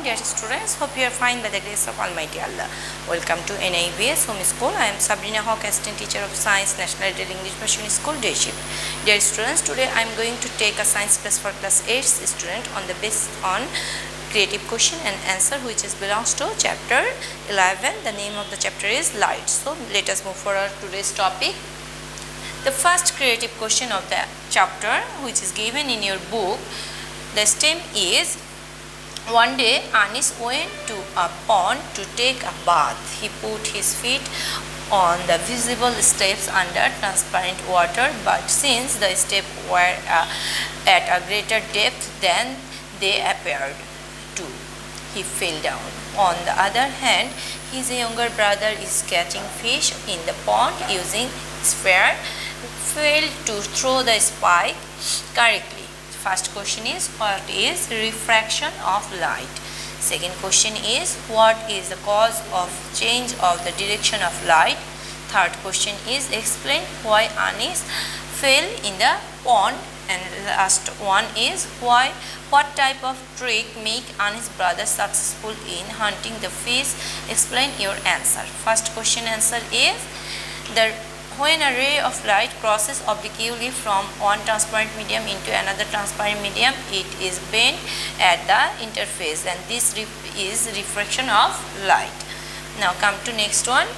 morning, dear students. Hope you are fine by the grace of Almighty Allah. Welcome to NIVS Home School. I am Sabrina Hawk, assistant teacher of Science, National Real English Machine School, Day Shift. Dear students, today I am going to take a science class for class 8 student on the based on creative question and answer, which is belongs to chapter 11. The name of the chapter is light. So let us move for our today's topic. The first creative question of the chapter, which is given in your book, the stem is: one day Anis went to a pond to take a bath. He put his feet on the visible steps under transparent water, but since the steps were at a greater depth than they appeared to, he fell down. On the other hand, his younger brother is catching fish in the pond using spear, failed to throw the spike correctly. First question is, what is refraction of light? Second question is, what is the cause of change of the direction of light? Third question is, explain why Anis fell in the pond. And last one is, what type of trick make Anis brother successful in hunting the fish? Explain your answer. First question answer is, when a ray of light crosses obliquely from one transparent medium into another transparent medium, it is bent at the interface, and this is refraction of light. Now come to next one.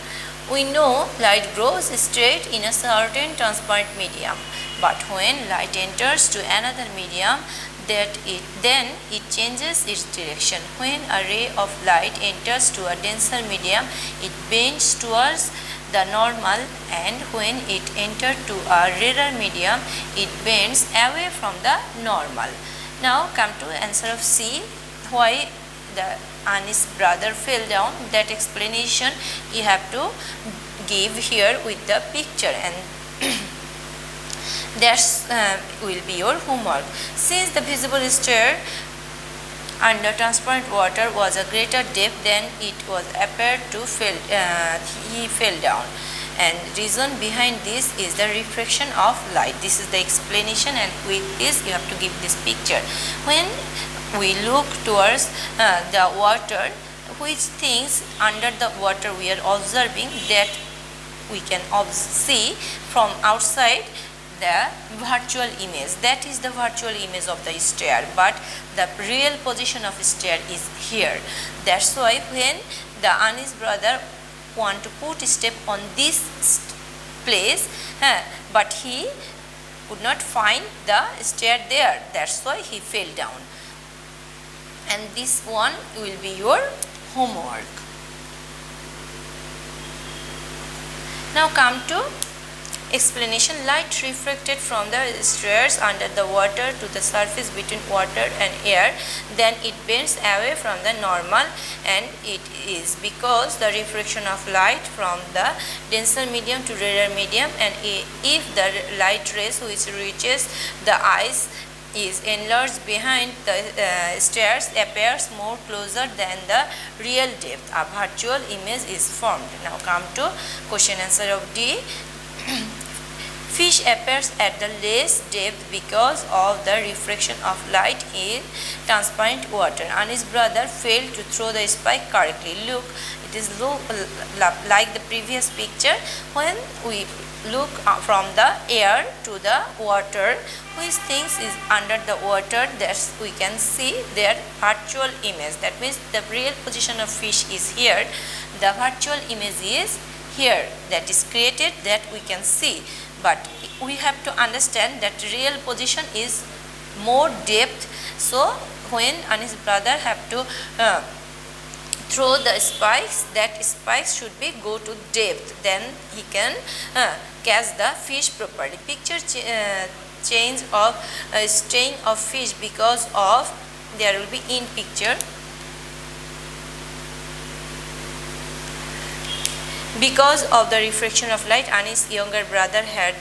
We know light grows straight in a certain transparent medium, but when light enters to another medium, then it changes its direction. When a ray of light enters to a denser medium, it bends towards the normal, and when it enters to a rarer medium, it bends away from the normal. Now come to answer of C. Why the Anis brother fell down? That explanation you have to give here with the picture, and that will be your homework. Since the visible stair under transparent water was a greater depth than it was appeared to he fell down, and reason behind this is the refraction of light. This is the explanation, and with this you have to give this picture. When we look towards the water, which things under the water we are observing, that we can see from outside the virtual image. That is the virtual image of the stair, but the real position of stair is here. That's why when the Anis brother want to put a step on this place, but he could not find the stair there. That's why he fell down. And this one will be your homework. Now come to explanation. Light refracted from the stairs under the water to the surface between water and air, then it bends away from the normal, and it is because the refraction of light from the denser medium to rarer medium, and if the light rays which reaches the eyes is enlarged behind the stairs, appears more closer than the real depth, a virtual image is formed. Now come to question answer of D. Fish appears at the less depth because of the refraction of light in transparent water. Anis brother failed to throw the spike correctly. Look, it is like the previous picture. When we look from the air to the water, which things is under the water, that we can see their virtual image. That means the real position of fish is here. The virtual image is here, that is created, that we can see. But we have to understand that real position is more depth. So when Anis brother have to throw the spikes, that spikes should be go to depth, then he can catch the fish properly. Picture change of staying of fish because of, there will be in picture, because of the refraction of light, Anis' younger brother had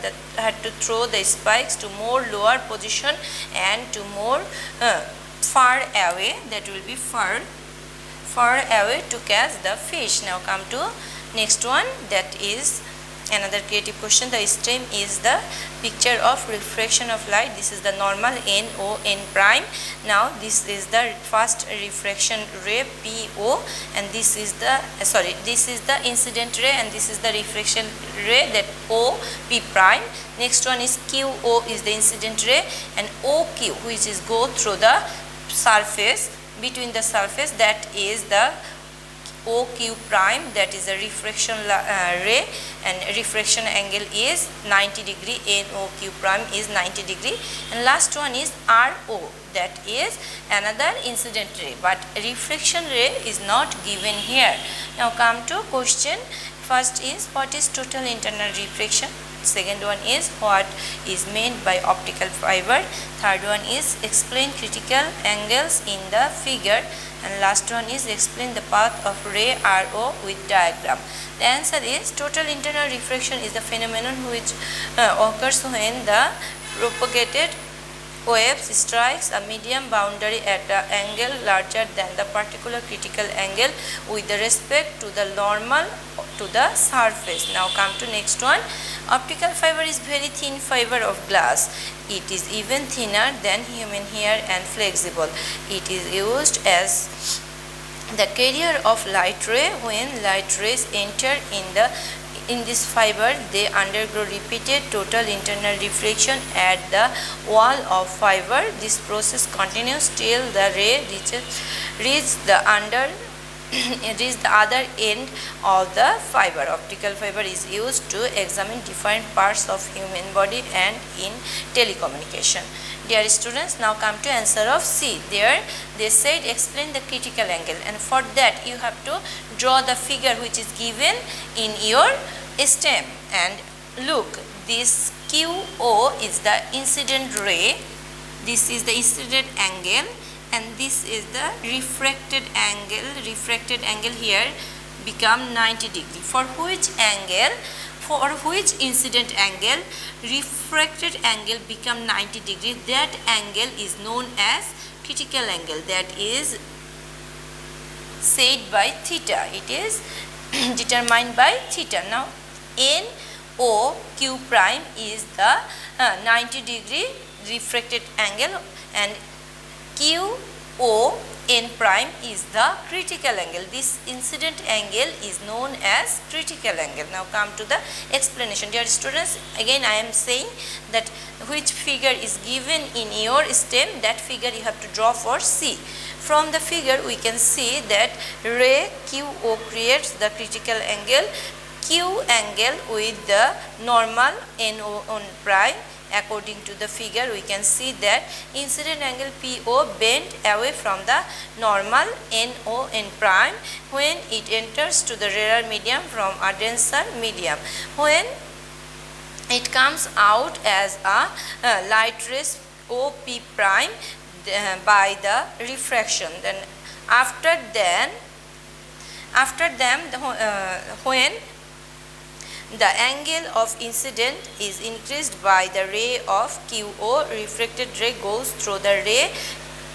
to throw the spikes to more lower position and to more far away, that will be far away, to catch the fish. Now come to next one, that is Another creative question. The stem is the picture of refraction of light. This is the normal NO N prime. Now this is the first refraction ray PO, and this is the this is the incident ray, and this is the refraction ray, that O P prime. Next one is QO is the incident ray, and OQ, which is go through the surface, between the surface, that is the OQ prime, that is a refraction ray, and refraction angle is 90 degree, NOQ prime is 90 degree, and last one is RO, that is another incident ray, but refraction ray is not given here. Now come to question. First is, what is total internal refraction? Second one is, what is meant by optical fiber? Third one is, explain critical angles in the figure, and last one is, explain the path of ray RO with diagram. The answer is, total internal refraction is the phenomenon which occurs when the propagated waves strikes a medium boundary at an angle larger than the particular critical angle with respect to the normal to the surface. Now come to next one. Optical fiber is very thin fiber of glass. It is even thinner than human hair and flexible. It is used as the carrier of light ray. When light rays enter in this fiber, they undergo repeated total internal refraction at the wall of fiber. This process continues till the ray reaches the other end of the fiber. Optical fiber is used to examine different parts of human body and in telecommunication. Dear students, now come to answer of C. There they said, explain the critical angle, and for that you have to draw the figure which is given in your stem. And look, this QO is the incident ray, this is the incident angle, and this is the refracted angle. Refracted angle here become 90 degree. For which angle, for which incident angle refracted angle become 90 degree, that angle is known as critical angle, that is said by theta. It is determined by theta. Now NOQ prime is the 90 degree refracted angle, and QON prime is the critical angle. This incident angle is known as critical angle. Now come to the explanation. Dear students, again I am saying that which figure is given in your stem, that figure you have to draw for C. From the figure we can see that ray QO creates the critical angle, Q angle with the normal NON prime. According to the figure, we can see that incident angle PO bent away from the normal NON prime when it enters to the rarer medium from a denser medium. When it comes out as a light rays OP prime by the refraction. Then after them, when the angle of incident is increased by the ray of QO, refracted ray goes through the ray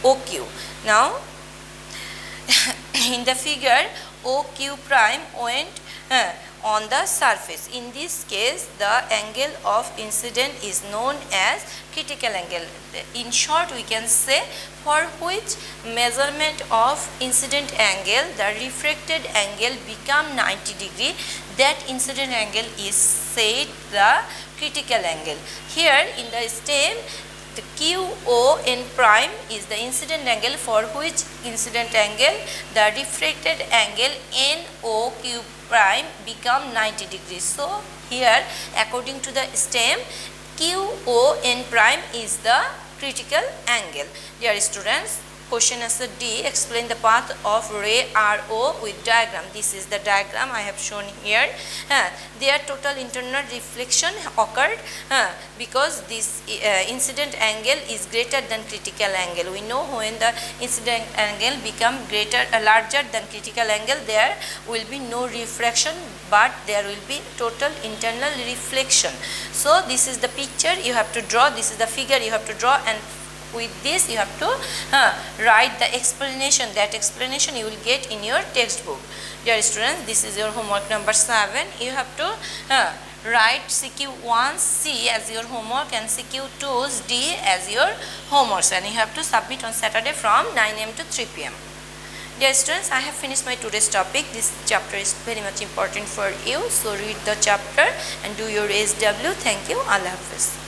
OQ. Now in the figure, OQ prime went on the surface. In this case, the angle of incident is known as critical angle. In short, we can say, for which measurement of incident angle the refracted angle become 90 degree, that incident angle is said the critical angle. Here in the stem, the QON prime is the incident angle, for which incident angle the refracted angle NOQ prime become 90 degrees. So here, according to the stem, QON prime is the critical angle. Dear students, question answer D, explain the path of ray RO with diagram. This is the diagram I have shown here. Their total internal reflection occurred because this incident angle is greater than critical angle. We know when the incident angle become larger than critical angle, there will be no refraction, but there will be total internal reflection. So this is the picture you have to draw, this is the figure you have to draw, and with this you have to write the explanation. That explanation you will get in your textbook. Dear students, this is your homework number 7. You have to write CQ1C as your homework and CQ2D as your homework, and you have to submit on Saturday from 9 am to 3 pm. Dear students, I have finished my today's topic. This chapter is very much important for you, so read the chapter and do your SW. Thank you. Allah Hafiz.